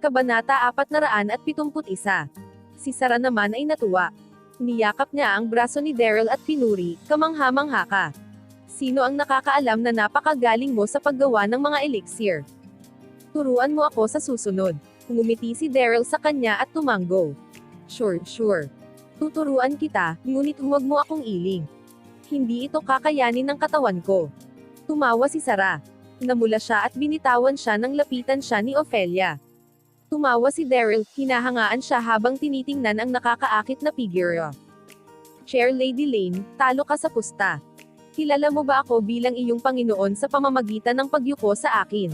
Kabanata 471. Si Sarah naman ay natuwa. Niyakap niya ang braso ni Daryl at pinuri, kamangha-mangha ka. Sino ang nakakaalam na napakagaling mo sa paggawa ng mga elixir? Turuan mo ako sa susunod. Ngumiti si Daryl sa kanya at tumango. Sure. Tuturuan kita, ngunit huwag mo akong iling. Hindi ito kakayanin ng katawan ko. Tumawa si Sarah. Namula siya at binitawan siya nang lapitan siya ni Ophelia. Tumawa si Daryl, hinahangaan siya habang tinitingnan ang nakakaakit na figure. Chair Lady Lane, talo ka sa pusta. Kilala mo ba ako bilang iyong Panginoon sa pamamagitan ng pagyuko sa akin?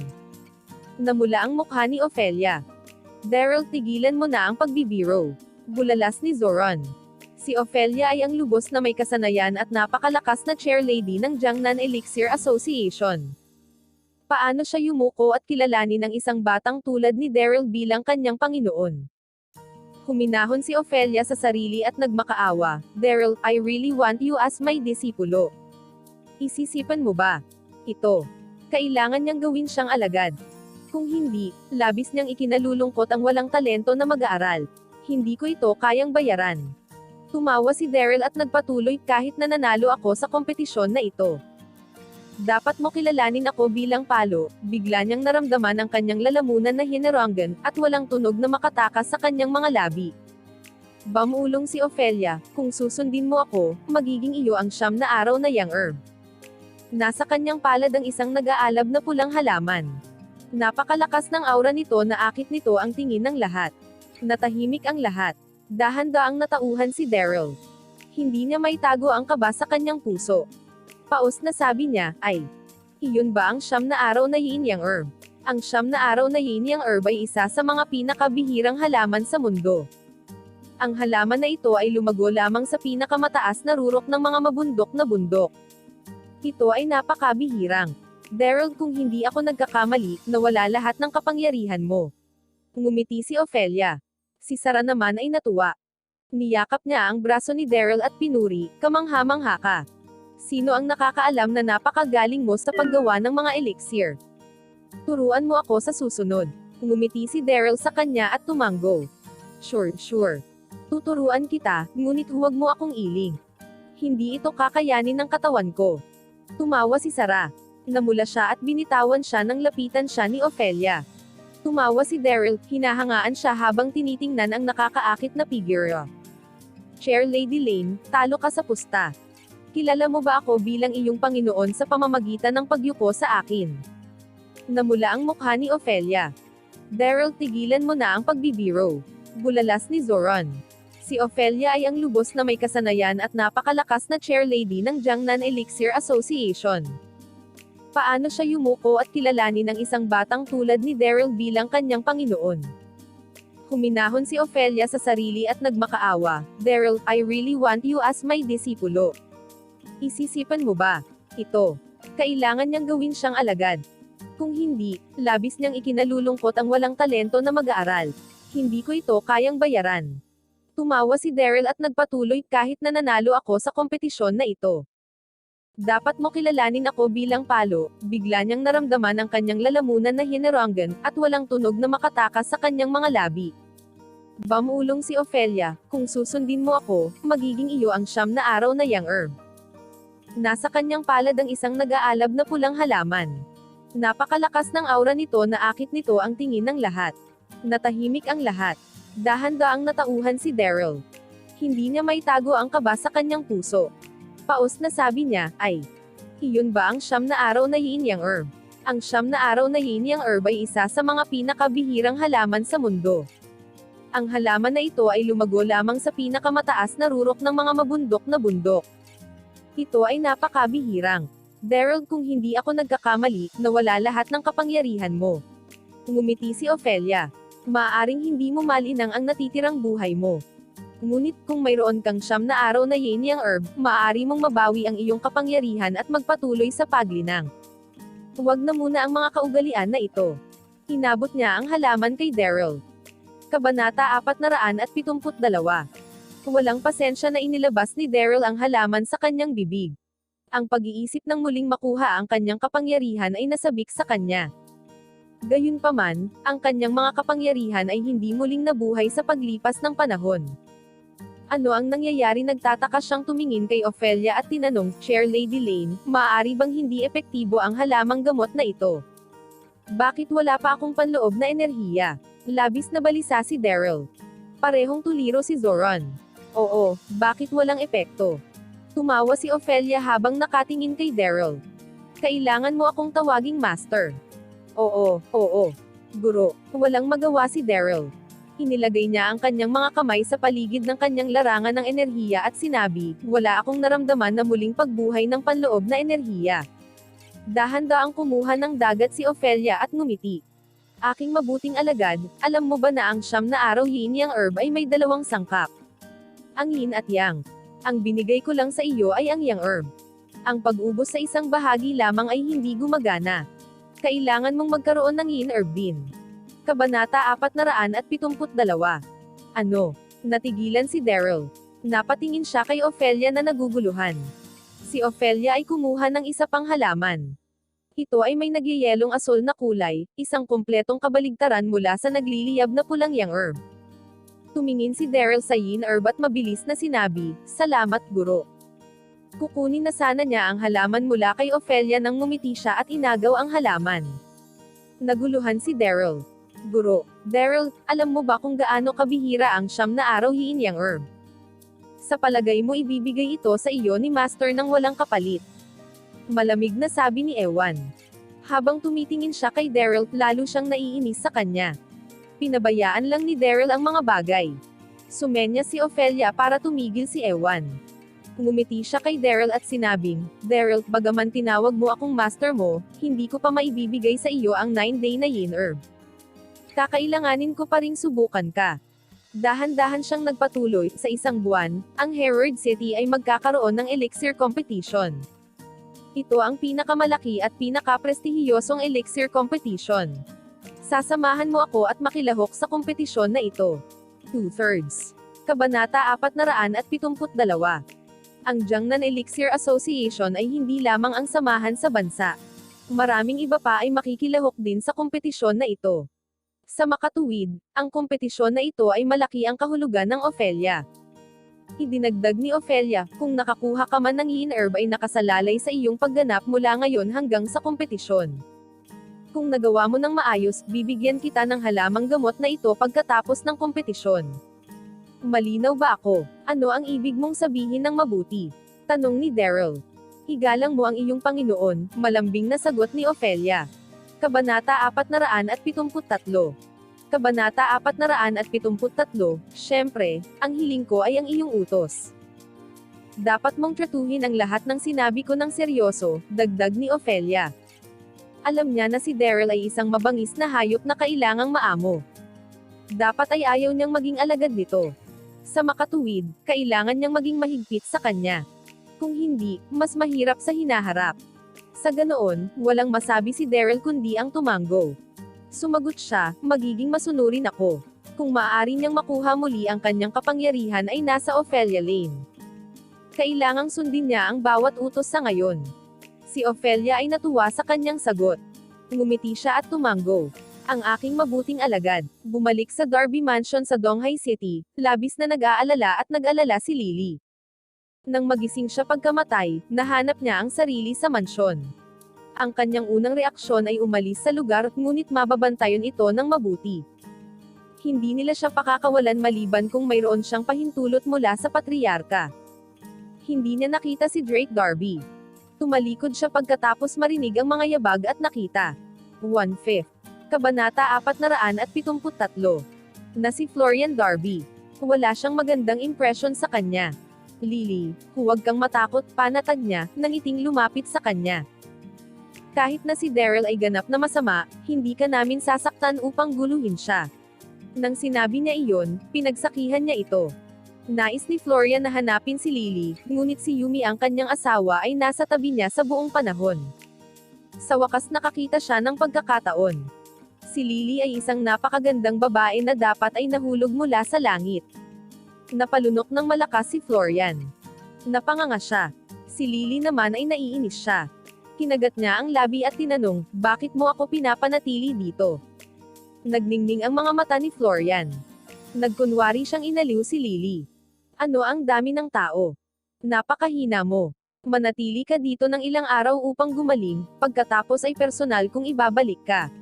Namula ang mukha ni Ophelia. Daryl, tigilan mo na ang pagbibiro. Bulalas ni Zoran. Si Ophelia ay ang lubos na may kasanayan at napakalakas na chair lady ng Jiangnan Elixir Association. Paano siya yumuko at kilalanin ng isang batang tulad ni Daryl bilang kanyang Panginoon? Huminahon si Ophelia sa sarili at nagmakaawa. Daryl, I really want you as my disipulo. Isisipan mo ba? Ito. Kailangan niyang gawin siyang alagad. Kung hindi, labis niyang ikinalulungkot ang walang talento na mag-aaral. Hindi ko ito kayang bayaran. Tumawa si Daryl at nagpatuloy kahit na nanalo ako sa kompetisyon na ito. Dapat mo kilalanin ako bilang palo. Bigla niyang naramdaman ang kanyang lalamunan na hinerangan, at walang tunog na makatakas sa kanyang mga labi. Bamulong si Ophelia, kung susundin mo ako, magiging iyo ang siyam na araw na young herb. Nasa kanyang palad ang isang nag-aalab na pulang halaman. Napakalakas ng aura nito na akit nito ang tingin ng lahat. Natahimik ang lahat. Dahan-daang natauhan si Daryl. Hindi niya maitago ang kaba sa kanyang puso. Paos na sabi niya, ay, iyon ba ang siyam na araw na yin yang herb? Ang siyam na araw na yin yang herb ay isa sa mga pinakabihirang halaman sa mundo. Ang halaman na ito ay lumago lamang sa pinakamataas na rurok ng mga mabundok na bundok. Ito ay napakabihirang. Daryl, kung hindi ako nagkakamali, nawala lahat ng kapangyarihan mo. Ngumiti si Ophelia. Si Sarah naman ay natuwa. Niyakap niya ang braso ni Daryl at pinuri, kamangha-mangha ka. Sino ang nakakaalam na napakagaling mo sa paggawa ng mga elixir? Turuan mo ako sa susunod. Ngumiti si Daryl sa kanya at tumango. Sure. Tuturuan kita, ngunit huwag mo akong iling. Hindi ito kakayanin ng katawan ko. Tumawa si Sarah. Namula siya at binitawan siya nang lapitan siya ni Ophelia. Tumawa si Daryl, hinahangaan siya habang tinitingnan ang nakakaakit na figure. Chair Lady Lane, talo ka sa pusta. Kilala mo ba ako bilang iyong Panginoon sa pamamagitan ng pagyuko sa akin? Namula ang mukha ni Ophelia. Daryl, tigilan mo na ang pagbibiro. Bulalas ni Zoran. Si Ophelia ay ang lubos na may kasanayan at napakalakas na chair lady ng Jiangnan Elixir Association. Paano siya yumuko at kilalanin ng isang batang tulad ni Daryl bilang kanyang Panginoon? Huminahon si Ophelia sa sarili at nagmakaawa. Daryl, I really want you as my disipulo. Isisipan mo ba? Ito. Kailangan niyang gawin siyang alagad. Kung hindi, labis niyang ikinalulungkot ang walang talento na mag-aaral. Hindi ko ito kayang bayaran. Tumawa si Daryl at nagpatuloy kahit na nanalo ako sa kompetisyon na ito. Dapat mo kilalanin ako bilang palo. Bigla niyang naramdaman ang kanyang lalamunan na hinerangan, at walang tunog na makatakas sa kanyang mga labi. Bamulong si Ophelia, kung susundin mo ako, magiging iyo ang siyam na araw na young herb. Nasa kanyang palad ang isang nag-aalab na pulang halaman. Napakalakas ng aura nito na akit nito ang tingin ng lahat. Natahimik ang lahat. Dahan-daang natauhan si Daryl. Hindi niya maitago ang kaba sa kanyang puso. Paos na sabi niya, ay, iyon ba ang siyam na araw na yin yang herb? Ang siyam na araw na yin yang herb ay isa sa mga pinakabihirang halaman sa mundo. Ang halaman na ito ay lumago lamang sa pinakamataas na rurok ng mga mabundok na bundok. Ito ay napakabihirang. Daryl, kung hindi ako nagkakamali, nawala lahat ng kapangyarihan mo. Ngumiti si Ophelia. Maaaring hindi mo malinang ang natitirang buhay mo. Ngunit kung mayroon kang siyam na araw na yin yang herb, maaari mong mabawi ang iyong kapangyarihan at magpatuloy sa paglinang. Huwag na muna ang mga kaugalian na ito. Inabot niya ang halaman kay Daryl. Kabanata 472. Walang pasensya na inilabas ni Daryl ang halaman sa kanyang bibig. Ang pag-iisip ng muling makuha ang kanyang kapangyarihan ay nasabik sa kanya. Gayunpaman, ang kanyang mga kapangyarihan ay hindi muling nabuhay sa paglipas ng panahon. Ano ang nangyayari? Nagtataka siyang tumingin kay Ophelia at tinanong, Chair Lady Lane, maaari bang hindi epektibo ang halamang gamot na ito? Bakit wala pa akong panloob na enerhiya? Labis na balisa si Daryl. Parehong tuliro si Zoran. Oo, bakit walang epekto? Tumawa si Ophelia habang nakatingin kay Daryl. Kailangan mo akong tawaging master. Oo, Guro, walang magawa si Daryl. Inilagay niya ang kanyang mga kamay sa paligid ng kanyang larangan ng enerhiya at sinabi, wala akong naramdaman na muling pagbuhay ng panloob na enerhiya. Dahan-daang kumuha ng dagat si Ophelia at ngumiti. Aking mabuting alagad, alam mo ba na ang 9 na araw yin yang herb ay may 2 sangkap? Ang yin at yang. Ang binigay ko lang sa iyo ay ang yang herb. Ang pag-ubos sa isang bahagi lamang ay hindi gumagana. Kailangan mong magkaroon ng yin herb din. Kabanata 472. Ano? Natigilan si Daryl. Napatingin siya kay Ophelia na naguguluhan. Si Ophelia ay kumuha ng isa pang halaman. Ito ay may nagyayelong asol na kulay, isang kumpletong kabaligtaran mula sa nagliliyab na pulang yang herb. Tumingin si Daryl sa yin herb at mabilis na sinabi, salamat guro. Kukunin na sana niya ang halaman mula kay Ophelia nang ngumiti siya at inagaw ang halaman. Naguluhan si Daryl. Guro, Daryl, alam mo ba kung gaano kabihira ang 9 na araw yin yang herb? Sa palagay mo ibibigay ito sa iyo ni Master nang walang kapalit? Malamig na sabi ni Ewan. Habang tumitingin siya kay Daryl, lalo siyang naiinis sa kanya. Pinabayaan lang ni Daryl ang mga bagay. Sumenya si Ophelia para tumigil si Ewan. Ngumiti siya kay Daryl at sinabing, Daryl, bagaman tinawag mo akong master mo, hindi ko pa maibibigay sa iyo ang 9-day na yin herb. Kakailanganin ko pa ring subukan ka. Dahan-dahan siyang nagpatuloy, sa isang buwan, ang Herald City ay magkakaroon ng elixir competition. Ito ang pinakamalaki at pinakaprestihiyosong elixir competition. Sasamahan mo ako at makilahok sa kompetisyon na ito. 2/3. Kabanata 472. Ang Jiangnan Elixir Association ay hindi lamang ang samahan sa bansa. Maraming iba pa ay makikilahok din sa kompetisyon na ito. Sa makatuwid, ang kompetisyon na ito ay malaki ang kahulugan ng Ophelia. Idinagdag ni Ophelia, kung nakakuha ka man ng yin herb ay nakasalalay sa iyong pagganap mula ngayon hanggang sa kompetisyon. Kung nagawa mo ng maayos, bibigyan kita ng halamang gamot na ito pagkatapos ng kompetisyon. Malinaw ba ako? Ano ang ibig mong sabihin ng mabuti? Tanong ni Daryl. Igalang mo ang iyong Panginoon, malambing na sagot ni Ophelia. Kabanata 473. Kabanata 473, Siyempre, ang hiling ko ay ang iyong utos. Dapat mong tratuhin ang lahat ng sinabi ko ng seryoso, dagdag ni Ophelia. Alam niya na si Daryl ay isang mabangis na hayop na kailangang maamo. Dapat ay ayaw niyang maging alagad nito. Sa makatuwid, kailangan niyang maging mahigpit sa kanya. Kung hindi, mas mahirap sa hinaharap. Sa ganoon, walang masabi si Daryl kundi ang tumango. Sumagot siya, magiging masunurin ako. Kung maaari niyang makuha muli ang kanyang kapangyarihan ay nasa Ophelia Lane. Kailangang sundin niya ang bawat utos sa ngayon. Si Ophelia ay natuwa sa kanyang sagot. Ngumiti siya at tumango. Ang aking mabuting alagad, bumalik sa Darby Mansion sa Donghai City, labis na nag-aalala at nag-alala si Lily. Nang magising siya pagkamatay, nahanap niya ang sarili sa mansyon. Ang kanyang unang reaksyon ay umalis sa lugar, ngunit mababantayan ito ng mabuti. Hindi nila siya pakakawalan maliban kung mayroon siyang pahintulot mula sa patriarka. Hindi niya nakita si Drake Darby. Tumalikod siya pagkatapos marinig ang mga yabag at nakita. 1/5. Kabanata 473. Na si Florian Darby. Wala siyang magandang impresyon sa kanya. Lily, huwag kang matakot, panatag niya, nang iting lumapit sa kanya. Kahit na si Daryl ay ganap na masama, hindi ka namin sasaktan upang guluhin siya. Nang sinabi niya iyon, pinagsakihan niya ito. Nais ni Florian na hanapin si Lily, ngunit si Yumi ang kanyang asawa ay nasa tabi niya sa buong panahon. Sa wakas nakakita siya ng pagkakataon. Si Lily ay isang napakagandang babae na dapat ay nahulog mula sa langit. Napalunok ng malakas si Florian. Napanganga siya. Si Lily naman ay naiinis siya. Kinagat niya ang labi at tinanong, bakit mo ako pinapanatili dito? Nagningning ang mga mata ni Florian. Nagkunwari siyang inaliw si Lily. Ano ang dami ng tao? Napakahina mo. Manatili ka dito ng ilang araw upang gumaling, pagkatapos ay personal kung ibabalik ka.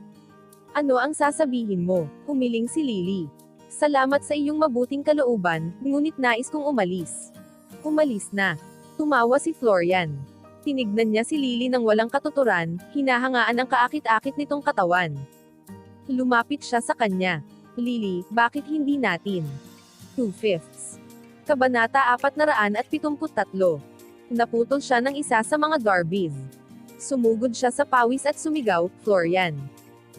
Ano ang sasabihin mo? Humiling si Lily. Salamat sa iyong mabuting kalooban, ngunit nais kong umalis. Umalis na. Tumawa si Florian. Tinignan niya si Lily ng walang katuturan, hinahangaan ang kaakit-akit nitong katawan. Lumapit siya sa kanya. Lily, bakit hindi natin? 2/5. Kabanata 473. Naputol siya ng isa sa mga Darbies. Sumugod siya sa pawis at sumigaw, Florian.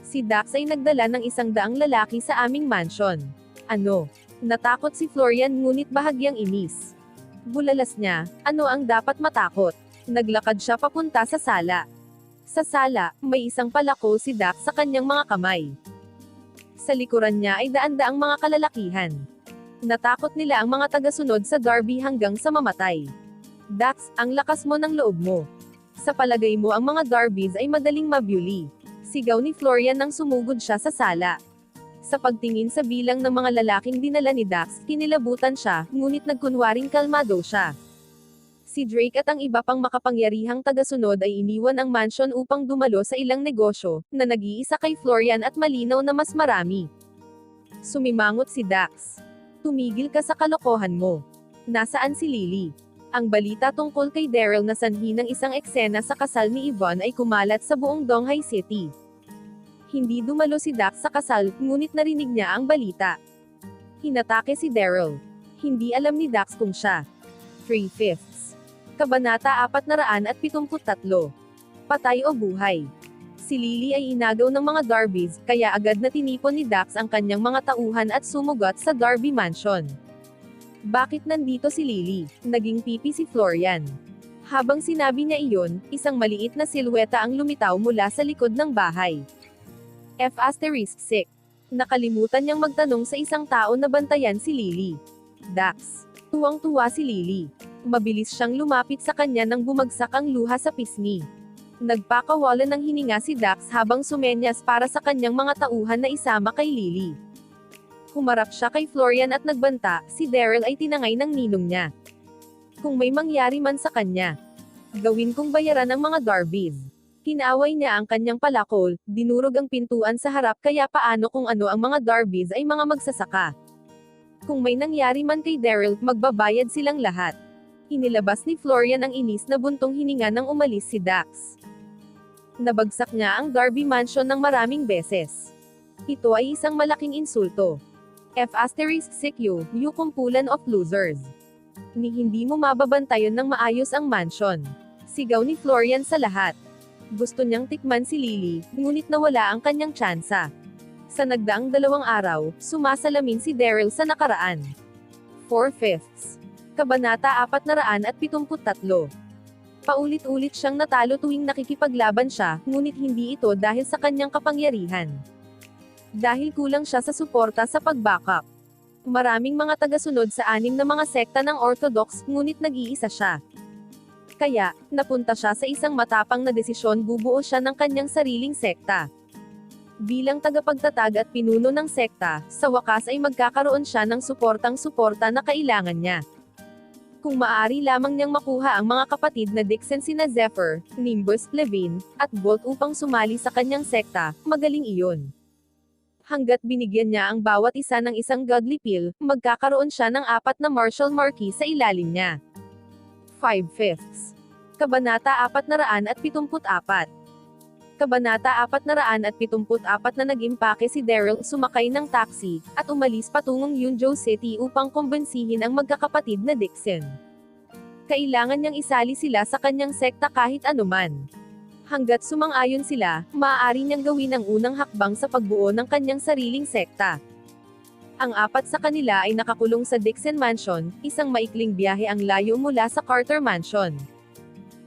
Si Dax ay nagdala ng 100 lalaki sa aming mansion. Ano? Natakot si Florian ngunit bahagyang inis. Bulalas niya, ano ang dapat matakot? Naglakad siya papunta sa sala. Sa sala, may isang palako si Dax sa kanyang mga kamay. Sa likuran niya ay daan-daang mga kalalakihan. Natakot nila ang mga tagasunod sa Darby hanggang sa mamatay. Dax, ang lakas mo ng loob mo. Sa palagay mo ang mga Darbies ay madaling mabuli. Sigaw ni Florian nang sumugod siya sa sala. Sa pagtingin sa bilang ng mga lalaking dinala ni Dax, kinilabutan siya, ngunit nagkunwaring kalmado siya. Si Drake at ang iba pang makapangyarihang tagasunod ay iniwan ang mansion upang dumalo sa ilang negosyo, na nag-iisa kay Florian at malinaw na mas marami. Sumimangot si Dax. Tumigil ka sa kalokohan mo. Nasaan si Lily? Ang balita tungkol kay Daryl na sanhi ng isang eksena sa kasal ni Yvonne ay kumalat sa buong Donghai City. Hindi dumalo si Dax sa kasal, ngunit narinig niya ang balita. Hinatake si Daryl. Hindi alam ni Dax kung siya. 3/5. Kabanata 473. Patay o buhay. Si Lily ay inagaw ng mga Darbies, kaya agad na tinipon ni Dax ang kanyang mga tauhan at sumugat sa Darby Mansion. Bakit nandito si Lily? Naging pipi si Florian. Habang sinabi niya iyon, isang maliit na silweta ang lumitaw mula sa likod ng bahay. F*6. Nakalimutan niyang magtanong sa isang tao na bantayan si Lily. Dax. Tuwang-tuwa si Lily. Mabilis siyang lumapit sa kanya nang bumagsak ang luha sa pisngi. Nagpakawalan ng hininga si Dax habang sumenyas para sa kanyang mga tauhan na isama kay Lily. Humarap siya kay Florian at nagbanta, si Daryl ay tinangay ng ninong niya. Kung may mangyari man sa kanya, gawin kong bayaran ang mga Darbies. Kinaaway niya ang kanyang palakol, dinurog ang pintuan sa harap kaya paano kung ano ang mga Darbies ay mga magsasaka. Kung may nangyari man kay Daryl, magbabayad silang lahat. Inilabas ni Florian ang inis na buntong hininga nang umalis si Dax. Nabagsak niya ang Darby Mansion ng maraming beses. Ito ay isang malaking insulto. F*6 you kumpulan of losers. Ni hindi mo mababantayan ng maayos ang mansion. Sigaw ni Florian sa lahat. Gusto niyang tikman si Lily, ngunit nawala ang kanyang tsansa. Sa nagdaang 2 araw, sumasalamin si Daryl sa nakaraan. 4/5. Kabanata 473. Paulit-ulit siyang natalo tuwing nakikipaglaban siya, ngunit hindi ito dahil sa kanyang kapangyarihan. Dahil kulang siya sa suporta sa pag-backup. Maraming mga tagasunod sa 6 na mga sekta ng Orthodox, ngunit nag-iisa siya. Kaya, napunta siya sa isang matapang na desisyon, bubuo siya ng kanyang sariling sekta. Bilang tagapagtatag at pinuno ng sekta, sa wakas ay magkakaroon siya ng suportang-suporta na kailangan niya. Kung maaari lamang niyang makuha ang mga kapatid na Dixon sina Zephyr, Nimbus, Levine, at Bolt upang sumali sa kanyang sekta, magaling iyon. Hanggat binigyan niya ang bawat isa ng isang godly pill, magkakaroon siya ng 4 na martial marquee sa ilalim niya. 5/5. Kabanata 474. Kabanata 474 na nag-impake si Daryl sumakay ng taxi, at umalis patungong Yunzhou City upang kumbensihin ang magkakapatid na Dixon. Kailangan niyang isali sila sa kanyang sekta kahit anuman. Hanggat sumang-ayon sila, maaari niyang gawin ang unang hakbang sa pagbuo ng kanyang sariling sekta. Ang 4 sa kanila ay nakakulong sa Dixon Mansion, isang maikling biyahe ang layo mula sa Carter Mansion.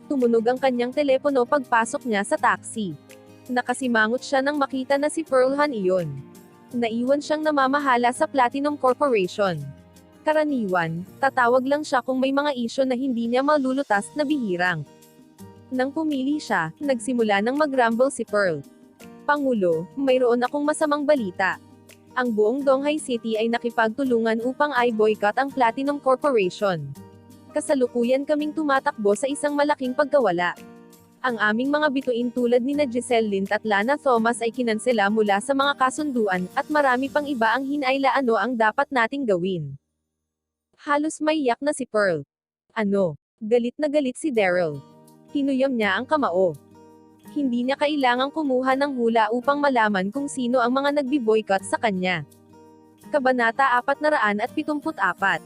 Tumunog ang kanyang telepono pagpasok niya sa taxi. Nakasimangot siya nang makita na si Pearl Han iyon. Naiwan siyang namamahala sa Platinum Corporation. Karaniwan, tatawag lang siya kung may mga isyu na hindi niya malulutas na bihirang. Nang pumili siya, nagsimula ng mag-rumble si Pearl. Pangulo, mayroon akong masamang balita. Ang buong Donghai City ay nakipagtulungan upang i-boycott ang Platinum Corporation. Kasalukuyan kaming tumatakbo sa isang malaking pagkawala. Ang aming mga bituin tulad nina Giselle Lint at Lana Thomas ay kinansela mula sa mga kasunduan, at marami pang iba ang hinayla. Ano ang dapat nating gawin? Halos maiyak na si Pearl. Ano? Galit na galit si Daryl. Tinuyam niya ang kamao. Hindi niya kailangang kumuha ng hula upang malaman kung sino ang mga nagbi-boycott sa kanya. Kabanata 474.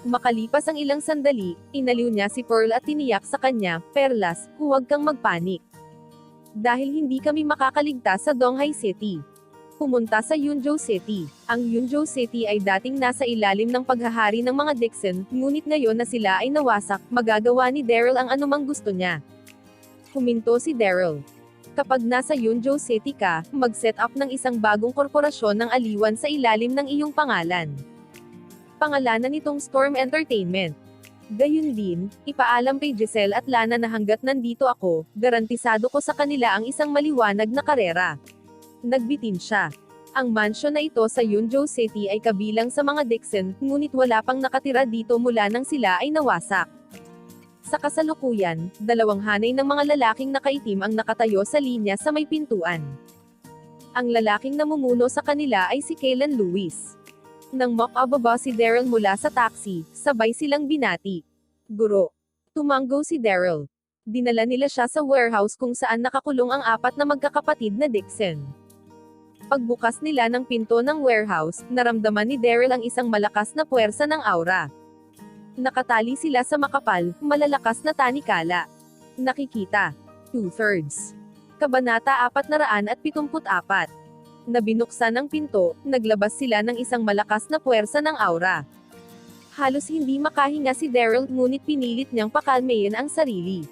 Makalipas ang ilang sandali, inaliw niya si Pearl at tiniyak sa kanya, "Perlas, huwag kang magpanik. Dahil hindi kami makakaligtas sa Donghai City." Pumunta sa Yunzhou City. Ang Yunzhou City ay dating nasa ilalim ng paghahari ng mga Dixon, ngunit ngayon na sila ay nawasak, magagawa ni Daryl ang anumang gusto niya. Huminto si Daryl. Kapag nasa Yunzhou City ka, mag-set up ng isang bagong korporasyon ng aliwan sa ilalim ng iyong pangalan. Pangalanan nitong Storm Entertainment. Gayun din, ipaalam kay Giselle at Lana na hanggat nandito ako, garantisado ko sa kanila ang isang maliwanag na karera. Nagbitin siya. Ang mansyon na ito sa Yunzhou City ay kabilang sa mga Dixon, ngunit wala pang nakatira dito mula nang sila ay nawasak. Sa kasalukuyan, dalawang hanay ng mga lalaking nakaitim ang nakatayo sa linya sa may pintuan. Ang lalaking namumuno sa kanila ay si Kaylan Lewis. Nang makababa si Daryl mula sa taxi, sabay silang binati. "Guro." Tumanggo si Daryl. Dinala nila siya sa warehouse kung saan nakakulong ang apat na magkakapatid na Dixon. Pagbukas nila ng pinto ng warehouse, naramdaman ni Daryl ang isang malakas na puwersa ng aura. Nakatali sila sa makapal, malalakas na tanikala. Nakikita. 2/3. Kabanata 474. Nabinuksan ang pinto, naglabas sila ng isang malakas na puwersa ng aura. Halos hindi makahinga si Daryl, ngunit pinilit niyang pakalmayin ang sarili.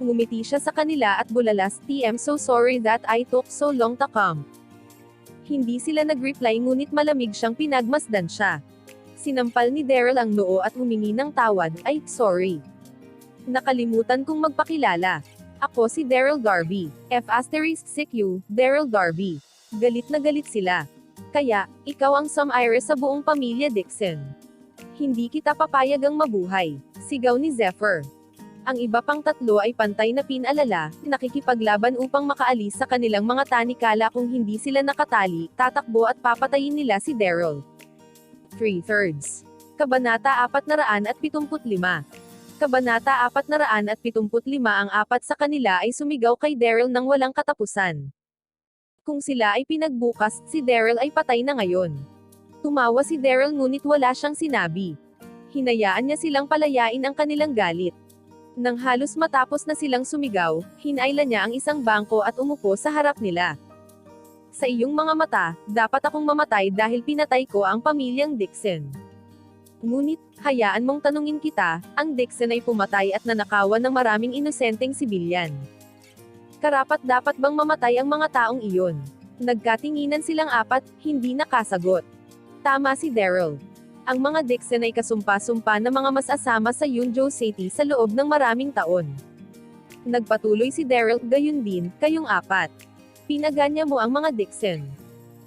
Ngumiti siya sa kanila at bulalas, "I'm so sorry that I took so long to come." Hindi sila nag-reply, ngunit malamig siyang pinagmasdan siya. Sinampal ni Daryl ang noo at humingi ng tawad, "Ay, sorry. Nakalimutan kong magpakilala. Ako si Daryl Darby. F***CQ, Daryl Darby." Galit na galit sila. "Kaya, ikaw ang sum-heiress sa buong pamilya Dixon. Hindi kita papayagang mabuhay," sigaw ni Zephyr. Ang iba pang tatlo ay pantay na pinalala, nakikipaglaban upang makaalis sa kanilang mga tanikala. Kung hindi sila nakatali, tatakbo at papatayin nila si Daryl. 3/3. Kabanata 475. Kabanata 475. Ang apat sa kanila ay sumigaw kay Daryl nang walang katapusan. Kung sila ay pinagbukas, si Daryl ay patay na ngayon. Tumawa si Daryl ngunit wala siyang sinabi. Hinayaan niya silang palayain ang kanilang galit. Nang halos matapos na silang sumigaw, hinayla niya ang isang bangko at umupo sa harap nila. "Sa iyong mga mata, dapat akong mamatay dahil pinatay ko ang pamilyang Dixon. Ngunit, hayaan mong tanungin kita, ang Dixon ay pumatay at nanakawan ng maraming inosenteng sibilyan. Karapat-dapat bang mamatay ang mga taong iyon?" Nagkatinginan silang apat, hindi nakasagot. Tama si Daryl. Ang mga Dixon ay kasumpa-sumpa na mga masasama sa Yunzhou City sa loob ng maraming taon. Nagpatuloy si Daryl, "Gayun din, kayong apat. Pinaganya mo ang mga Dixon.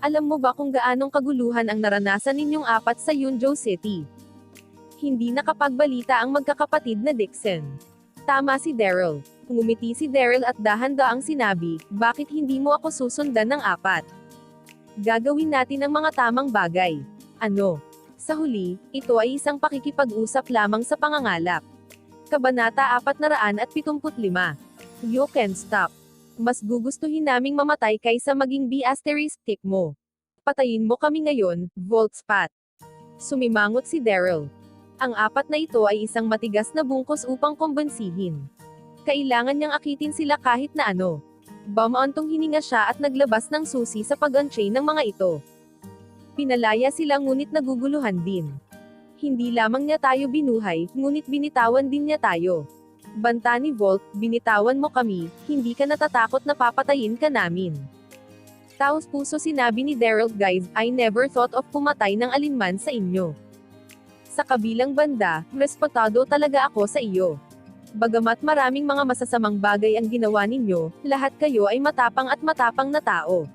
Alam mo ba kung gaanong kaguluhan ang naranasan ninyong apat sa Yunzhou City? Hindi nakapagbalita ang magkakapatid na Dixon." Tama si Daryl. Ngumiti si Daryl at dahan-daang sinabi, "Bakit hindi mo ako susundan ng apat? Gagawin natin ang mga tamang bagay. Ano?" Sa huli, ito ay isang pakikipag-usap lamang sa pangangalap. Kabanata 475. "You can stop. Mas gugustuhin naming mamatay kaysa maging B***tick mo. Patayin mo kami ngayon, Voltspat." Sumimangot si Daryl. Ang apat na ito ay isang matigas na bungkos upang kumbensihin. Kailangan niyang akitin sila kahit na ano. Bumauntong hininga siya at naglabas ng susi sa pag-unchain ng mga ito. Pinalaya sila ngunit naguguluhan din. "Hindi lamang niya tayo binuhay, ngunit binitawan din niya tayo. Banta ni Volt, binitawan mo kami, hindi ka natatakot na papatayin ka namin." Taos puso sinabi ni Daryl, "Guys, I never thought of pumatay ng alinman sa inyo. Sa kabilang banda, respetado talaga ako sa iyo. Bagamat maraming mga masasamang bagay ang ginawa ninyo, lahat kayo ay matapang at matapang na tao.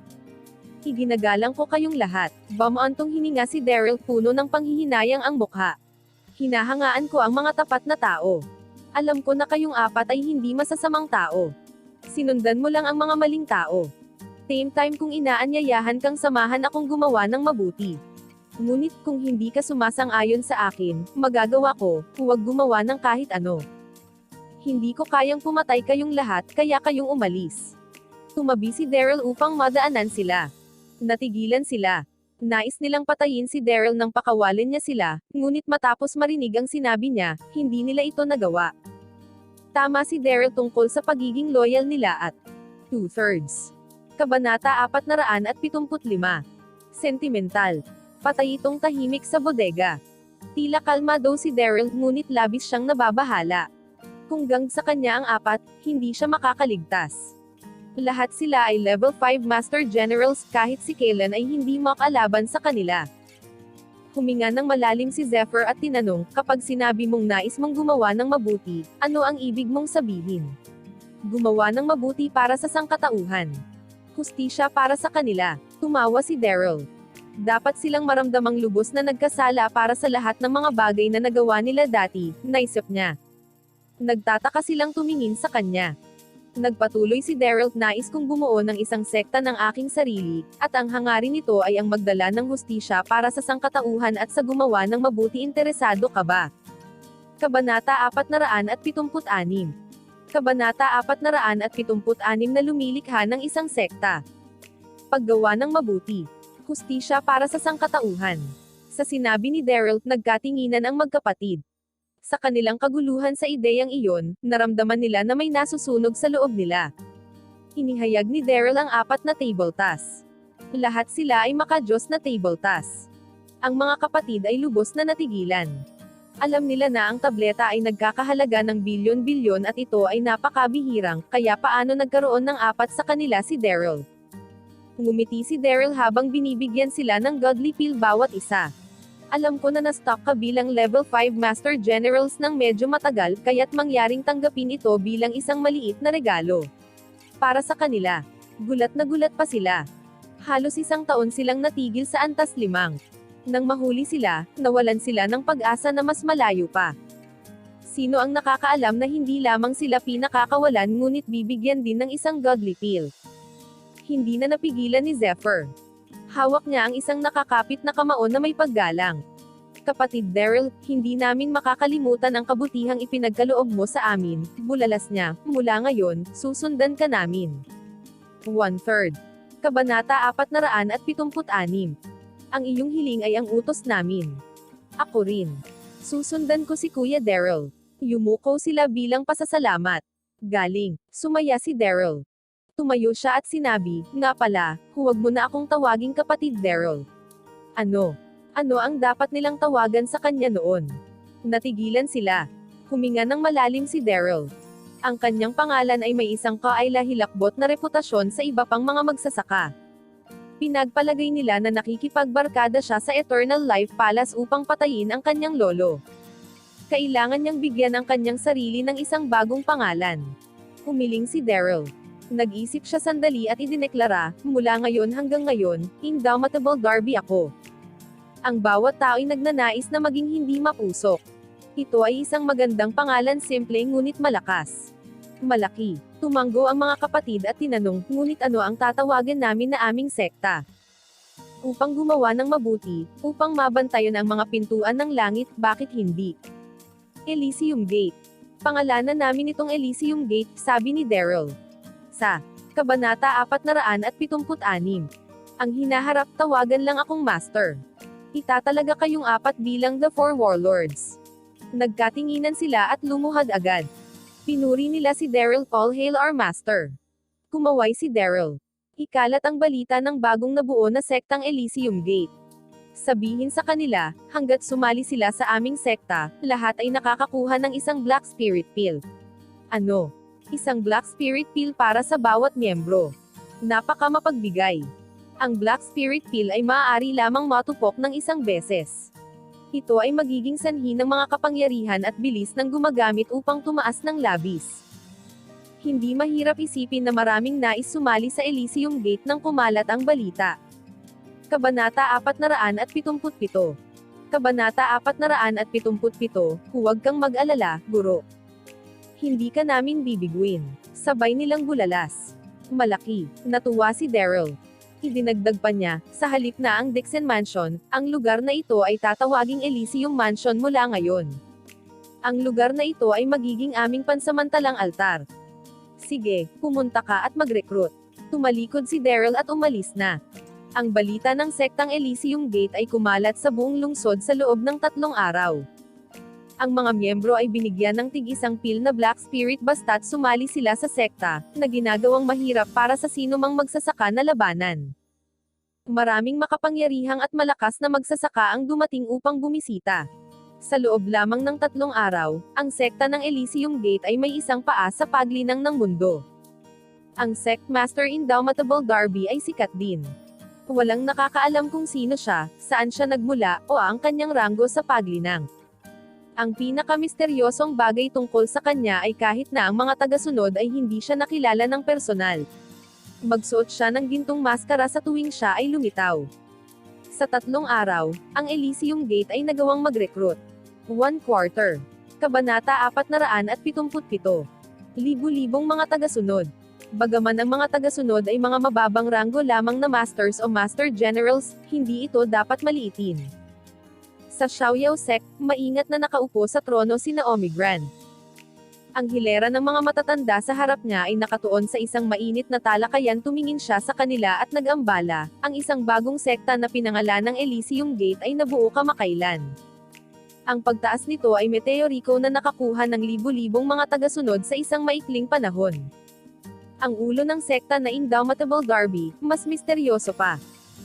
Iginagalang ko kayong lahat. Bumuantong hininga si Daryl, puno ng panghihinayang ang mukha. Hinahangaan ko ang mga tapat na tao. Alam ko na kayong apat ay hindi masasamang tao. Sinundan mo lang ang mga maling tao. Same time kung inaanyayahan kang samahan akong gumawa ng mabuti. Ngunit kung hindi ka sumasang-ayon sa akin, magagawa ko, huwag gumawa ng kahit ano. Hindi ko kayang pumatay kayong lahat, kaya kayong umalis. Tumabi si Daryl upang madaanan sila. Natigilan sila. Nais nilang patayin si Daryl nang pakawalan niya sila, ngunit matapos marinig ang sinabi niya, hindi nila ito nagawa. Tama si Daryl tungkol sa pagiging loyal nila at 2/3. Kabanata 475. Sentimental. Patay itong tahimik sa bodega. Tila kalma daw si Daryl, ngunit labis siyang nababahala. Kung gang sa kanya ang apat, hindi siya makakaligtas. Lahat sila ay level 5 Master Generals, kahit si Kaylan ay hindi makalaban sa kanila. Huminga ng malalim si Zephyr at tinanong, kapag sinabi mong nais mong gumawa ng mabuti, ano ang ibig mong sabihin? Gumawa ng mabuti para sa sangkatauhan. Hustisya para sa kanila. Tumawa si Daryl. Dapat silang maramdamang lubos na nagkasala para sa lahat ng mga bagay na nagawa nila dati, naisip niya. Nagtataka silang tumingin sa kanya. Nagpatuloy si Daryl, nais kong bumuo ng isang sekta ng aking sarili, at ang hangarin nito ay ang magdala ng hustisya para sa sangkatauhan at sa gumawa ng mabuti. Interesado ka ba? Kabanata 476. Kabanata 476 na lumilikha ng isang sekta. Paggawa ng mabuti. Hustisya para sa sangkatauhan. Sa sinabi ni Daryl, nagkatinginan ang magkapatid. Sa kanilang kaguluhan sa ideyang iyon, naramdaman nila na may nasusunog sa loob nila. Inihayag ni Daryl ang apat na table task. Lahat sila ay makadiyos na table task. Ang mga kapatid ay lubos na natigilan. Alam nila na ang tableta ay nagkakahalaga ng bilyon-bilyon at ito ay napakabihirang, kaya paano nagkaroon ng apat sa kanila si Daryl? Ngumiti si Daryl habang binibigyan sila ng godly pill bawat isa. Alam ko na na-stock ka bilang level 5 Master Generals ng medyo matagal, kaya't mangyaring tanggapin ito bilang isang maliit na regalo. Para sa kanila. Gulat na gulat pa sila. Halos isang taon silang natigil sa antas 5. Nang mahuli sila, nawalan sila ng pag-asa na mas malayo pa. Sino ang nakakaalam na hindi lamang sila pinakakawalan ngunit bibigyan din ng isang godly pill? Hindi na napigilan ni Zephyr. Hawak niya ang isang nakakapit na kamao na may paggalang. Kapatid Daryl, hindi namin makakalimutan ang kabutihang ipinagkaloob mo sa amin, bulalas niya, mula ngayon, susundan ka namin. 1/3. Kabanata 476. Ang iyong hiling ay ang utos namin. Ako rin. Susundan ko si Kuya Daryl. Yumuko sila bilang pasasalamat. Galing. Sumaya si Daryl. Tumayo siya at sinabi, nga pala, huwag mo na akong tawaging kapatid Daryl. Ano? Ano ang dapat nilang tawagan sa kanya noon? Natigilan sila. Huminga ng malalim si Daryl. Ang kanyang pangalan ay may isang kaila-hilakbot na reputasyon sa iba pang mga magsasaka. Pinagpalagay nila na nakikipagbarkada siya sa Eternal Life Palace upang patayin ang kanyang lolo. Kailangan niyang bigyan ang kanyang sarili ng isang bagong pangalan. Humiling si Daryl. Nag-isip siya sandali at idineklara, mula ngayon hanggang ngayon, Indomitable Darby ako. Ang bawat tao ay nagnanais na maging hindi mapusok. Ito ay isang magandang pangalan, simple ngunit malakas. Malaki. Tumanggo ang mga kapatid at tinanong, ngunit ano ang tatawagan namin na aming sekta? Upang gumawa ng mabuti, upang mabantayan ang mga pintuan ng langit, bakit hindi? Elysium Gate. Pangalanan namin itong Elysium Gate, sabi ni Daryl. Sa Kabanata 476. Ang hinaharap, tawagan lang akong master. Itatalaga kayong apat bilang the Four Warlords. Nagkatinginan sila at lumuhad agad. Pinuri nila si Daryl, all hail our master. Kumaway si Daryl. Ikalat ang balita ng bagong nabuo na sektang Elysium Gate. Sabihin sa kanila, hanggat sumali sila sa aming sekta, lahat ay nakakakuha ng isang Black Spirit Pill. Ano? Isang Black Spirit Pill para sa bawat miyembro. Napaka mapagbigay. Ang Black Spirit Pill ay maaari lamang matupok ng isang beses. Ito ay magiging sanhi ng mga kapangyarihan at bilis ng gumagamit upang tumaas ng labis. Hindi mahirap isipin na maraming nais sumali sa Elysium Gate nang kumalat ang balita. Kabanata 477. Kabanata 477, huwag kang mag-alala, guro. Hindi ka namin bibiguin. Sabay nilang bulalas. Malaki. Natuwa si Daryl. Idinagdag pa niya, sa halip na ang Dixon Mansion, ang lugar na ito ay tatawaging Elysium Mansion mula ngayon. Ang lugar na ito ay magiging aming pansamantalang altar. Sige, pumunta ka at mag-recruit. Tumalikod si Daryl at umalis na. Ang balita ng sektang Elysium Gate ay kumalat sa buong lungsod sa loob ng 3 araw. Ang mga miyembro ay binigyan ng tig-isang pil na Black Spirit basta't sumali sila sa sekta, na ginagawang mahirap para sa sino mang magsasaka na labanan. Maraming makapangyarihang at malakas na magsasaka ang dumating upang bumisita. Sa loob lamang ng 3 araw, ang sekta ng Elysium Gate ay may isang paa sa paglinang ng mundo. Ang Sect Master Indomitable Darby ay sikat din. Walang nakakaalam kung sino siya, saan siya nagmula, o ang kanyang ranggo sa paglinang. Ang pinakamisteryosong bagay tungkol sa kanya ay kahit na ang mga tagasunod ay hindi siya nakilala ng personal. Magsuot siya ng gintong maskara sa tuwing siya ay lumitaw. Sa 3 araw, ang Elysium Gate ay nagawang mag-recruit. 1 quarter. Kabanata 477. Libu-libong mga tagasunod. Bagaman ang mga tagasunod ay mga mababang ranggo lamang na masters o master generals, hindi ito dapat maliitin. Sa Xiaoyao sect, maingat na nakaupo sa trono si Naomi Grand. Ang hilera ng mga matatanda sa harap niya ay nakatuon sa isang mainit na talakayan. Tumingin siya sa kanila at nag-ambala, ang isang bagong sekta na pinangalan ng Elysium Gate ay nabuo kamakailan. Ang pagtaas nito ay meteoriko na nakakuha ng libu-libong mga tagasunod sa isang maikling panahon. Ang ulo ng sekta na Indomitable Darby, mas misteryoso pa.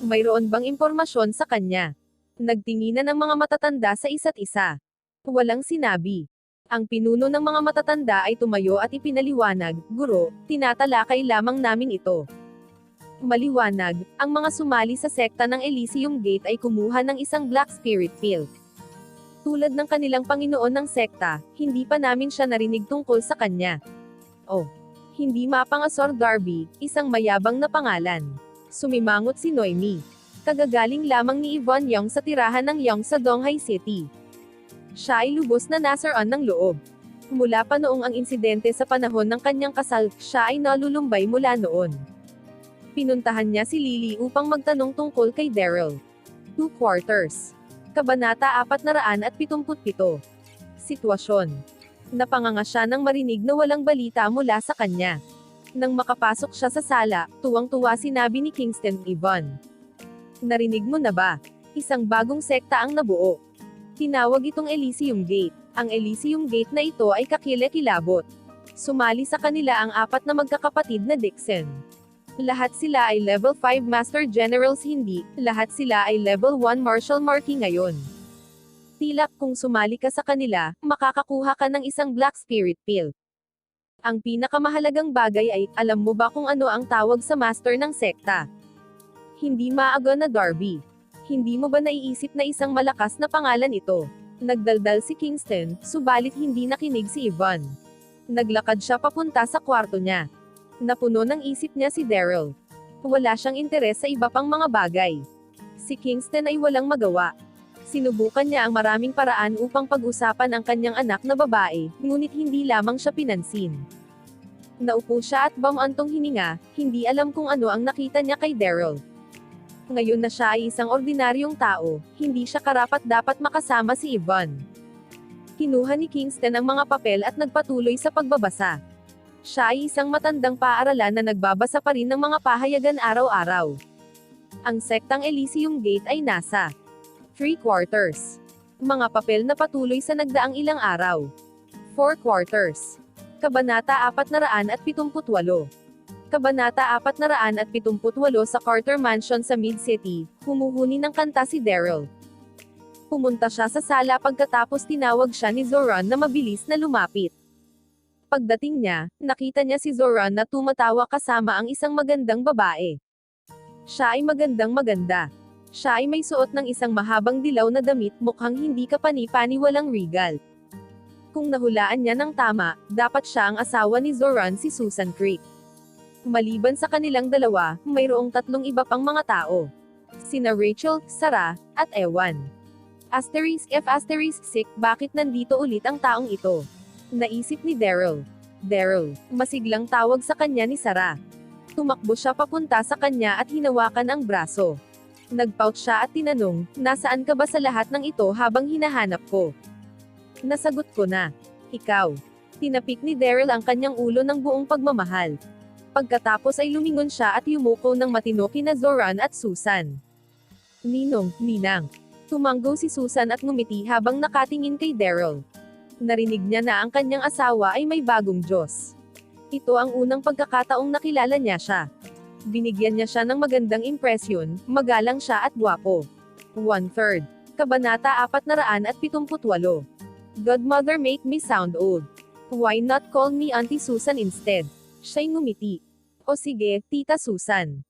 Mayroon bang impormasyon sa kanya? Nagtinginan ng mga matatanda sa isa't isa. Walang sinabi. Ang pinuno ng mga matatanda ay tumayo at ipinaliwanag, "Guro, tinatalakay lamang namin ito." Maliwanag, ang mga sumali sa sekta ng Elysium Gate ay kumuha ng isang Black Spirit Pill. Tulad ng kanilang Panginoon ng sekta, hindi pa namin siya narinig tungkol sa kanya. Oh. Hindi mapangasor Darby, isang mayabang na pangalan. Sumimangot si Noemi. Kagagaling lamang ni Yvonne Young sa tirahan ng Young sa Donghai City. Siya ay lubos na nasaran ng loob. Mula pa noong ang insidente sa panahon ng kanyang kasal, siya ay nalulumbay mula noon. Pinuntahan niya si Lily upang magtanong tungkol kay Daryl. 2 quarters. Kabanata 477. Sitwasyon. Napanganga siya nang marinig na walang balita mula sa kanya. Nang makapasok siya sa sala, tuwang-tuwa sinabi ni Kingston, "Yvonne, narinig mo na ba? Isang bagong sekta ang nabuo. Tinawag itong Elysium Gate. Ang Elysium Gate na ito ay kakilakilabot. Sumali sa kanila ang 4 na magkakapatid na Dixon. Lahat sila ay level 5 Master Generals, hindi, lahat sila ay level 1 Martial Marquis ngayon. Tila, kung sumali ka sa kanila, makakakuha ka ng isang Black Spirit Pill. Ang pinakamahalagang bagay ay, alam mo ba kung ano ang tawag sa master ng sekta? Hindi maaga na Darby. Hindi mo ba naiisip na isang malakas na pangalan ito?" Nagdaldal si Kingston, subalit hindi nakinig si Yvonne. Naglakad siya papunta sa kwarto niya. Napuno ng isip niya si Daryl. Wala siyang interes sa iba pang mga bagay. Si Kingston ay walang magawa. Sinubukan niya ang maraming paraan upang pag-usapan ang kanyang anak na babae, ngunit hindi lamang siya pinansin. Naupo siya at bumantong hininga, hindi alam kung ano ang nakita niya kay Daryl. Ngayon na siya ay isang ordinaryong tao, hindi siya karapat-dapat makasama si Yvonne. Kinuha ni Kingston ang mga papel at nagpatuloy sa pagbabasa. Siya ay isang matandang paaralan na nagbabasa pa rin ng mga pahayagan araw-araw. Ang sektang Elysium Gate ay nasa 3 quarters. Mga papel na patuloy sa nagdaang ilang araw. 4 quarters. Kabanata 478. Kabanata 478 sa Carter Mansion sa Mid-City, humuhuni ng kanta si Daryl. Pumunta siya sa sala pagkatapos tinawag siya ni Zoran na mabilis na lumapit. Pagdating niya, nakita niya si Zoran na tumatawa kasama ang isang magandang babae. Siya ay magandang maganda. Siya ay may suot ng isang mahabang dilaw na damit, mukhang hindi kapani-paniwalang regal. Kung nahulaan niya ng tama, dapat siya ang asawa ni Zoran, si Susan Creek. Maliban sa kanilang dalawa, mayroong 3 iba pang mga tao. Sina Rachel, Sarah, at Ewan. *F***sick, bakit nandito ulit ang taong ito? Naisip ni Daryl. Daryl, masiglang tawag sa kanya ni Sarah. Tumakbo siya papunta sa kanya at hinawakan ang braso. Nagpout siya at tinanong, nasaan ka ba sa lahat ng ito habang hinahanap ko? Nasagot ko na. Ikaw. Tinapik ni Daryl ang kanyang ulo ng buong pagmamahal. Pagkatapos ay lumingon siya at yumuko ng matino kina Zoran at Susan. Ninong, Ninang. Tumanggo si Susan at ngumiti habang nakatingin kay Daryl. Narinig niya na ang kanyang asawa ay may bagong Diyos. Ito ang unang pagkakataong nakilala niya siya. Binigyan niya siya ng magandang impresyon, magalang siya at gwapo. 1/3. Kabanata 478. Godmother make me sound old. Why not call me Auntie Susan instead? Siya'y ngumiti. O sige, Tita Susan.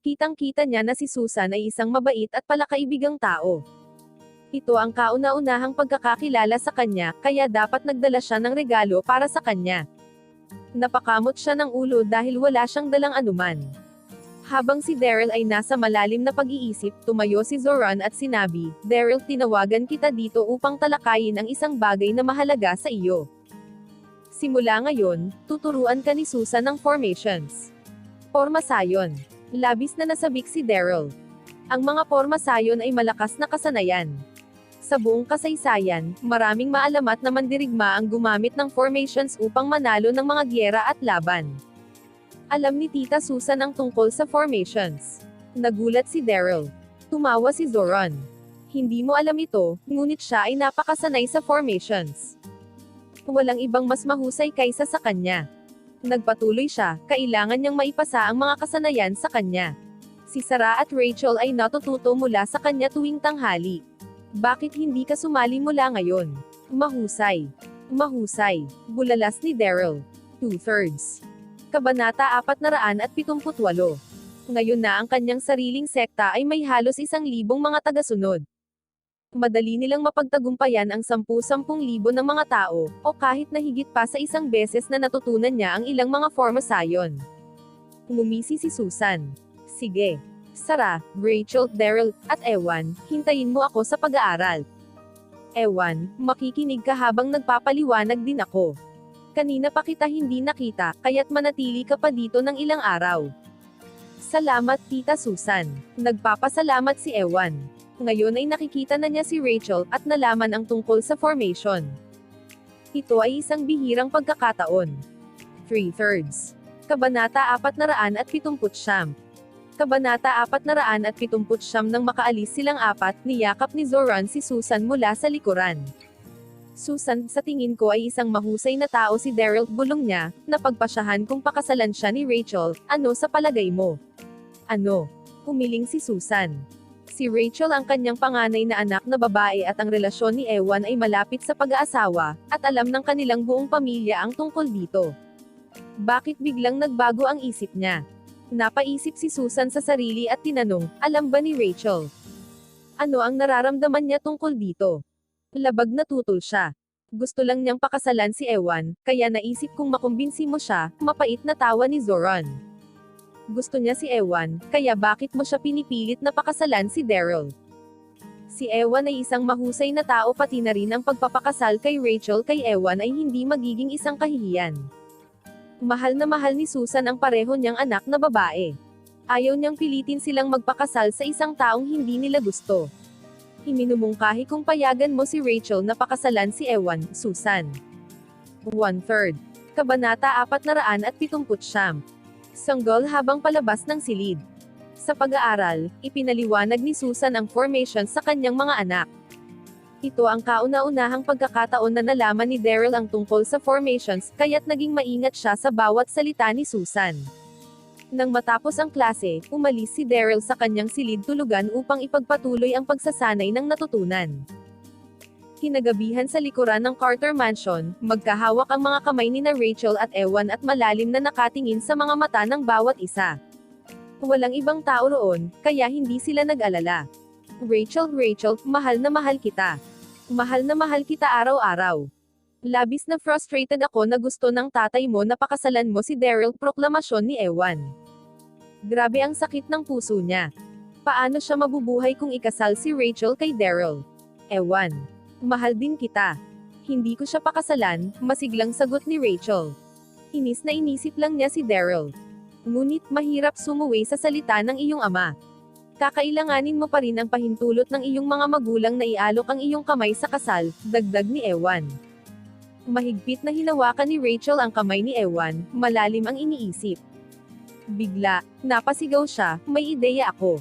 Kitang-kita niya na si Susan ay isang mabait at palakaibigang tao. Ito ang kauna-unahang pagkakakilala sa kanya, kaya dapat nagdala siya ng regalo para sa kanya. Napakamot siya ng ulo dahil wala siyang dalang anuman. Habang si Daryl ay nasa malalim na pag-iisip, tumayo si Zoran at sinabi, Daryl, tinawagan kita dito upang talakayin ang isang bagay na mahalaga sa iyo. Simula ngayon, tuturuan ka ni Susan ng formations. Formasayon. Labis na nasabik si Daryl. Ang mga formasayon ay malakas na kasanayan. Sa buong kasaysayan, maraming maalamat na mandirigma ang gumamit ng formations upang manalo ng mga gyera at laban. Alam ni Tita Susan ang tungkol sa formations. Nagulat si Daryl. Tumawa si Zoran. Hindi mo alam ito, ngunit siya ay napakasanay sa formations. Walang ibang mas mahusay kaysa sa kanya. Nagpatuloy siya, kailangan niyang maipasa ang mga kasanayan sa kanya. Si Sarah at Rachel ay natututo mula sa kanya tuwing tanghali. Bakit hindi ka sumali mula ngayon? Mahusay. Mahusay. Bulalas ni Daryl. 2/3. Kabanata 478. Ngayon na ang kanyang sariling sekta ay may halos 1,000 mga tagasunod. Madali nilang mapagtagumpayan ang 10,000 ng mga tao, o kahit na higit pa sa 1 beses na natutunan niya ang ilang mga formasayon. Ngumisi si Susan. Sige. Sarah, Rachel, Daryl, at Ewan, hintayin mo ako sa pag-aaral. Ewan, makikinig ka habang nagpapaliwanag din ako. Kanina pa kita hindi nakita, kaya't manatili ka pa dito ng ilang araw. Salamat, Tita Susan. Nagpapasalamat si Ewan. Ngayon ay nakikita na niya si Rachel, at nalaman ang tungkol sa formation. Ito ay isang bihirang pagkakataon. 3/3. Kabanata 479. Kabanata 479. Nang makaalis silang apat, niyakap ni Zoran si Susan mula sa likuran. Susan, sa tingin ko ay isang mahusay na tao si Daryl, bulong niya, napagpasyahan kung pakasalan siya ni Rachel, ano sa palagay mo? Ano? Humiling si Susan. Si Rachel ang kanyang panganay na anak na babae at ang relasyon ni Ewan ay malapit sa pag-aasawa, at alam ng kanilang buong pamilya ang tungkol dito. Bakit biglang nagbago ang isip niya? Napaisip si Susan sa sarili at tinanong, alam ba ni Rachel? Ano ang nararamdaman niya tungkol dito? Labag na tutol siya. Gusto lang niyang pakasalan si Ewan, kaya naisip kung makumbinsi mo siya, mapait na tawa ni Zoran. Gusto niya si Ewan, kaya bakit mo siya pinipilit na pakasalan si Daryl? Si Ewan ay isang mahusay na tao, pati na rin ang pagpapakasal kay Rachel kay Ewan ay hindi magiging isang kahihiyan. Mahal na mahal ni Susan ang pareho niyang anak na babae. Ayaw niyang pilitin silang magpakasal sa isang taong hindi nila gusto. Iminumungkahi kung payagan mo si Rachel na pakasalan si Ewan, Susan. 1/3. Kabanata 479. Sanggol habang palabas ng silid. Sa pag-aaral, ipinaliwanag ni Susan ang formation sa kanyang mga anak. Ito ang kauna-unahang pagkakataon na nalaman ni Daryl ang tungkol sa formations, kaya't naging maingat siya sa bawat salita ni Susan. Nang matapos ang klase, umalis si Daryl sa kanyang silid tulugan upang ipagpatuloy ang pagsasanay ng natutunan. Kinagabihan sa likuran ng Carter Mansion, magkahawak ang mga kamay ni na Rachel at Ewan at malalim na nakatingin sa mga mata ng bawat isa. Walang ibang tao roon, kaya hindi sila nag-alala. Rachel, mahal na mahal kita. Mahal na mahal kita araw-araw. Labis na frustrated ako na gusto ng tatay mo na pakasalan mo si Daryl, proklamasyon ni Ewan. Grabe ang sakit ng puso niya. Paano siya mabubuhay kung ikasal si Rachel kay Daryl? Ewan. Mahal din kita. Hindi ko siya pakasalan, masiglang sagot ni Rachel. Inis na inisip lang niya si Daryl. Ngunit mahirap sumuway sa salita ng iyong ama. Kakailanganin mo pa rin ang pahintulot ng iyong mga magulang na ialok ang iyong kamay sa kasal, dagdag ni Ewan. Mahigpit na hinawakan ni Rachel ang kamay ni Ewan, malalim ang iniisip. Bigla, napasigaw siya, may ideya ako.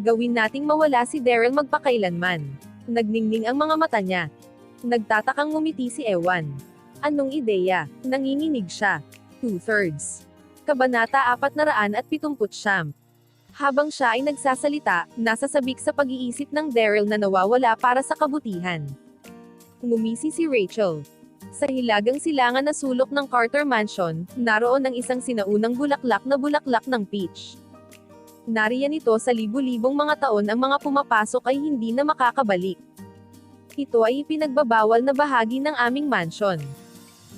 Gawin nating mawala si Daryl magpakailanman. Nagningning ang mga mata niya. Nagtatakang ngumiti si Ewan. Anong ideya? Nanginginig siya. 2/3. Kabanata 479. Habang siya ay nagsasalita, nasasabik sa pag-iisip ng Daryl na nawawala para sa kabutihan. Ngumisi si Rachel. Sa hilagang silangan na sulok ng Carter Mansion, naroon ang isang sinaunang bulaklak ng peach. Nariyan ito sa libu-libong mga taon, ang mga pumapasok ay hindi na makakabalik. Ito ay ipinagbabawal na bahagi ng aming mansion.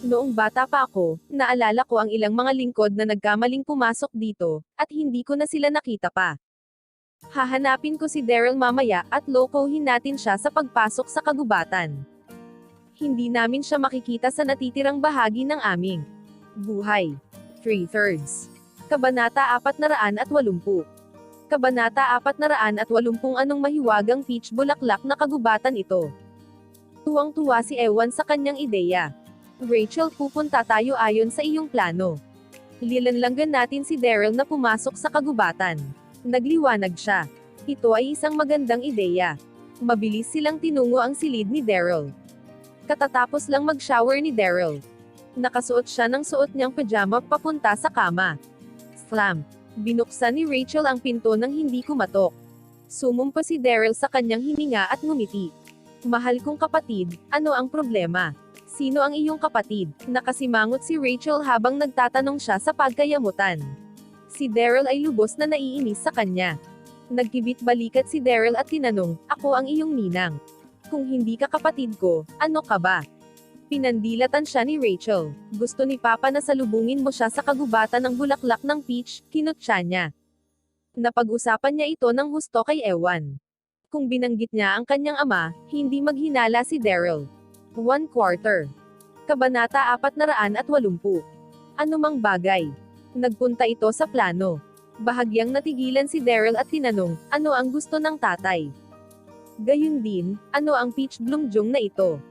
Noong bata pa ako, naalala ko ang ilang mga lingkod na nagkamaling pumasok dito, at hindi ko na sila nakita pa. Hahanapin ko si Daryl mamaya, at lokohin natin siya sa pagpasok sa kagubatan. Hindi namin siya makikita sa natitirang bahagi ng aming buhay. 3/3. Kabanata 480. Kabanata 480. Anong mahiwagang peach bulaklak na kagubatan ito? Tuwang-tuwa si Ewan sa kanyang ideya. Rachel, pupunta tayo ayon sa iyong plano. Lilanlangan natin si Daryl na pumasok sa kagubatan. Nagliwanag siya. Ito ay isang magandang ideya. Mabilis silang tinungo ang silid ni Daryl. Katatapos lang mag-shower ni Daryl. Nakasuot siya ng suot niyang pajama papunta sa kama. Slam! Binuksan ni Rachel ang pinto nang hindi kumatok. Sumumpa si Daryl sa kanyang hininga at ngumiti. Mahal kong kapatid, ano ang problema? Sino ang iyong kapatid? Nakasimangot si Rachel habang nagtatanong siya sa pagkayamutan. Si Daryl ay lubos na naiinis sa kanya. Nagkibit balikat si Daryl at tinanong, ako ang iyong ninang. Kung hindi ka kapatid ko, ano ka ba? Pinandilatan siya ni Rachel. Gusto ni Papa na salubungin mo siya sa kagubatan ng bulaklak ng peach, kinutya niya. Napag-usapan niya ito ng husto kay Ewan. Kung binanggit niya ang kanyang ama, hindi maghinala si Daryl. 1/4. Kabanata 480. Anumang bagay. Nagpunta ito sa plano. Bahagyang natigilan si Daryl at tinanong, ano ang gusto ng tatay? Gayun din, ano ang peach bloom jong na ito?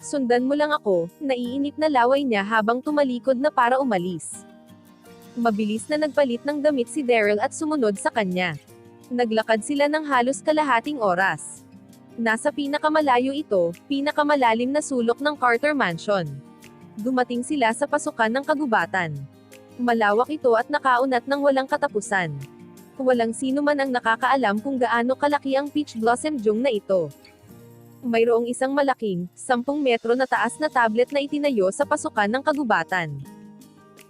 Sundan mo lang ako, naiinip na laway niya habang tumalikod na para umalis. Mabilis na nagpalit ng damit si Daryl at sumunod sa kanya. Naglakad sila ng halos kalahating oras. Nasa pinakamalayo ito, pinakamalalim na sulok ng Carter Mansion. Dumating sila sa pasukan ng kagubatan. Malawak ito at nakaunat ng walang katapusan. Walang sino man ang nakakaalam kung gaano kalaki ang peach blossom jong na ito. Mayroong isang malaking, 10 metro na taas na tablet na itinayo sa pasukan ng kagubatan.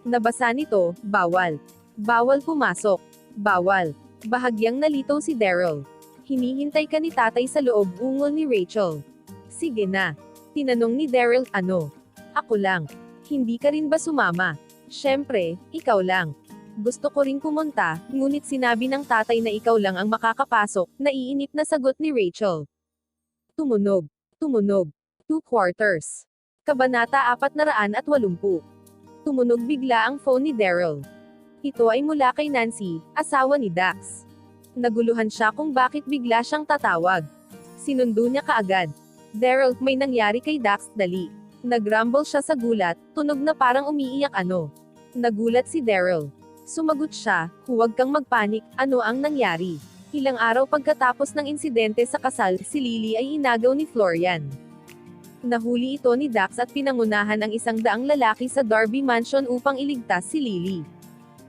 Nabasa nito, bawal. Bawal pumasok. Bawal. Bahagyang nalitaw si Daryl. Hinihintay ka ni tatay sa loob, ungol ni Rachel. Sige na. Tinanong ni Daryl, ano? Ako lang. Hindi ka rin ba sumama? Siyempre, ikaw lang. Gusto ko ring pumunta, ngunit sinabi ng tatay na ikaw lang ang makakapasok, naiinip na sagot ni Rachel. Tumunog. Tumunog. 2/4. Kabanata 480. Tumunog bigla ang phone ni Daryl. Ito ay mula kay Nancy, asawa ni Dax. Naguluhan siya kung bakit bigla siyang tatawag. Sinundo niya kaagad. Daryl, may nangyari kay Dax, dali. Nagrumble siya sa gulat, tunog na parang umiiyak ano. Nagulat si Daryl. Sumagot siya, huwag kang magpanik, ano ang nangyari? Ilang araw pagkatapos ng insidente sa kasal, si Lily ay inagaw ni Florian. Nahuli ito ni Dax at pinangunahan ang 100 lalaki sa Darby Mansion upang iligtas si Lily.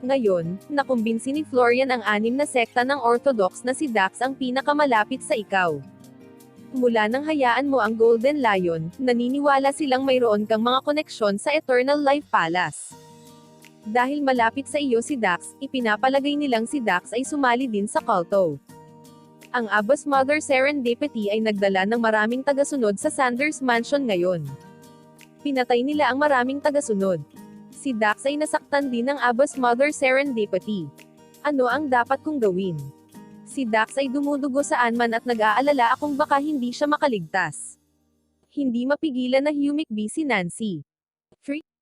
Ngayon, nakumbinsi ni Florian ang 6 na sekta ng Orthodox na si Dax ang pinakamalapit sa ikaw. Mula nang hayaan mo ang Golden Lion, naniniwala silang mayroon kang mga koneksyon sa Eternal Life Palace. Dahil malapit sa iyo si Dax, ipinapalagay nilang si Dax ay sumali din sa kulto. Ang Abbas Mother Serendipity ay nagdala ng maraming tagasunod sa Sanders Mansion ngayon. Pinatay nila ang maraming tagasunod. Si Dax ay nasaktan din ng Abbas Mother Serendipity. Ano ang dapat kong gawin? Si Dax ay dumudugo saan man at nag-aalala akong baka hindi siya makaligtas. Hindi mapigilan na humikbi si Nancy. 3.